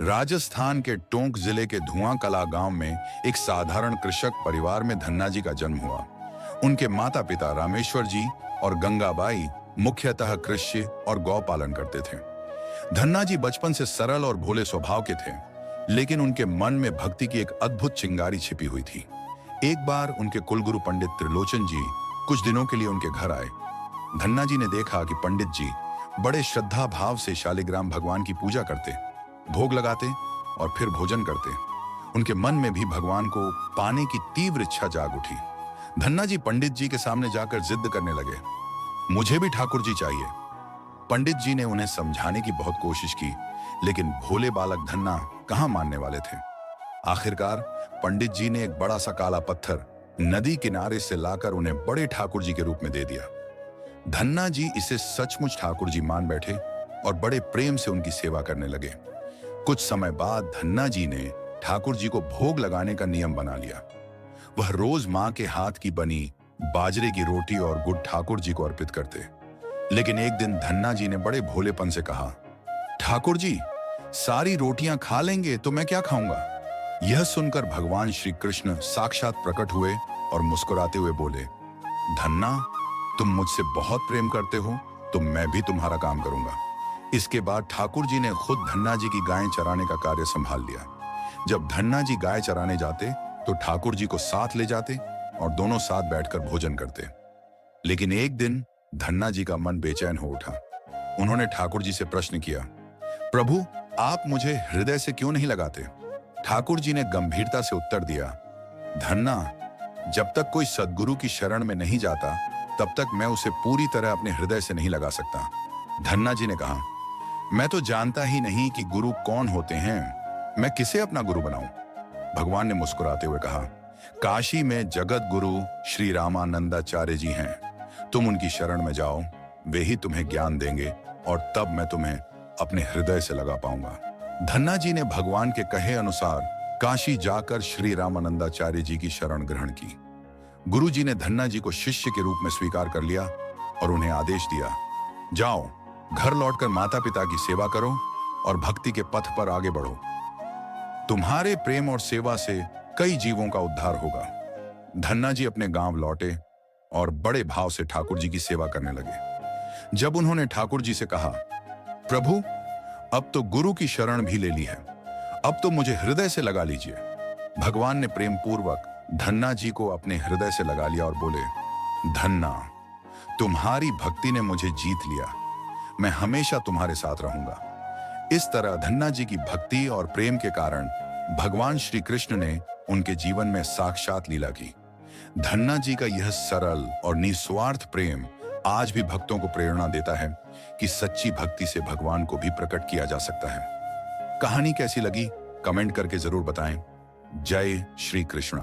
राजस्थान के टोंक जिले के धुआं कला गांव में एक साधारण कृषक परिवार में धन्ना जी का जन्म हुआ। उनके माता पिता रामेश्वर जी और गंगाबाई मुख्यतः कृषि और गौ पालन करते थे। धन्ना जी बचपन से सरल और भोले स्वभाव के थे, लेकिन उनके मन में भक्ति की एक अद्भुत चिंगारी छिपी हुई थी। एक बार उनके कुलगुरु पंडित त्रिलोचन जी कुछ दिनों के लिए उनके घर आए। धन्ना जी ने देखा कि पंडित जी बड़े श्रद्धा भाव से शालिग्राम भगवान की पूजा करते, भोग लगाते और फिर भोजन करते। उनके मन में भी भगवान को पाने की तीव्र इच्छा जाग उठी। धन्ना जी पंडित जी के सामने जाकर जिद करने लगे, मुझे भी ठाकुर जी चाहिए। पंडित जी ने उन्हें समझाने की बहुत कोशिश की, लेकिन भोले बालक धन्ना कहां मानने वाले थे। आखिरकार पंडित जी ने एक बड़ा सा काला पत्थर नदी किनारे से लाकर उन्हें बड़े ठाकुर जी के रूप में दे दिया। धन्ना जी इसे सचमुच ठाकुर जी मान बैठे और बड़े प्रेम से उनकी सेवा करने लगे। कुछ समय बाद धन्ना जी ने ठाकुर जी को भोग लगाने का नियम बना लिया। वह रोज मां के हाथ की बनी बाजरे की रोटी और गुड़ ठाकुर जी को अर्पित करते। लेकिन एक दिन धन्ना जी ने बड़े भोलेपन से कहा, ठाकुर जी सारी रोटियां खा लेंगे तो मैं क्या खाऊंगा। यह सुनकर भगवान श्री कृष्ण साक्षात प्रकट हुए और मुस्कुराते हुए बोले, धन्ना तुम मुझसे बहुत प्रेम करते हो तो मैं भी तुम्हारा काम करूंगा। इसके बाद ठाकुर जी ने खुद धन्ना जी की गायें चराने का कार्य संभाल लिया। जब धन्ना जी गाय चराने जाते तो ठाकुर जी को साथ ले जाते और दोनों साथ बैठकर भोजन करते। लेकिन एक दिन धन्ना जी का मन बेचैन हो उठा। उन्होंने ठाकुर जी से प्रश्न किया, प्रभु आप मुझे हृदय से क्यों नहीं लगाते। ठाकुर जी ने गंभीरता से उत्तर दिया, धन्ना जब तक कोई सद्गुरु की शरण में नहीं जाता तब तक मैं उसे पूरी तरह अपने हृदय से नहीं लगा सकता। धन्ना जी ने कहा, मैं तो जानता ही नहीं कि गुरु कौन होते हैं, मैं किसे अपना गुरु बनाऊं। भगवान ने मुस्कुराते हुए कहा, काशी में जगत गुरु श्री रामानंदाचार्य जी हैं, तुम उनकी शरण में जाओ, वे ही तुम्हें ज्ञान देंगे और तब मैं तुम्हें अपने हृदय से लगा पाऊंगा। धन्ना जी ने भगवान के कहे अनुसार काशी जाकर श्री रामानंदाचार्य जी की शरण ग्रहण की। गुरु जी ने धन्ना जी को शिष्य के रूप में स्वीकार कर लिया और उन्हें आदेश दिया, जाओ घर लौटकर माता पिता की सेवा करो और भक्ति के पथ पर आगे बढ़ो। तुम्हारे प्रेम और सेवा से कई जीवों का उद्धार होगा। धन्ना जी अपने गांव लौटे और बड़े भाव से ठाकुर जी की सेवा करने लगे। जब उन्होंने ठाकुर जी से कहा, प्रभु अब तो गुरु की शरण भी ले ली है, अब तो मुझे हृदय से लगा लीजिए। भगवान ने प्रेम पूर्वक धन्ना जी को अपने हृदय से लगा लिया और बोले, धन्ना तुम्हारी भक्ति ने मुझे जीत लिया, मैं हमेशा तुम्हारे साथ रहूंगा। इस तरह धन्ना जी की भक्ति और प्रेम के कारण भगवान श्री कृष्ण ने उनके जीवन में साक्षात लीला की। धन्ना जी का यह सरल और निस्वार्थ प्रेम आज भी भक्तों को प्रेरणा देता है कि सच्ची भक्ति से भगवान को भी प्रकट किया जा सकता है। कहानी कैसी लगी कमेंट करके जरूर बताएं। जय श्री कृष्ण।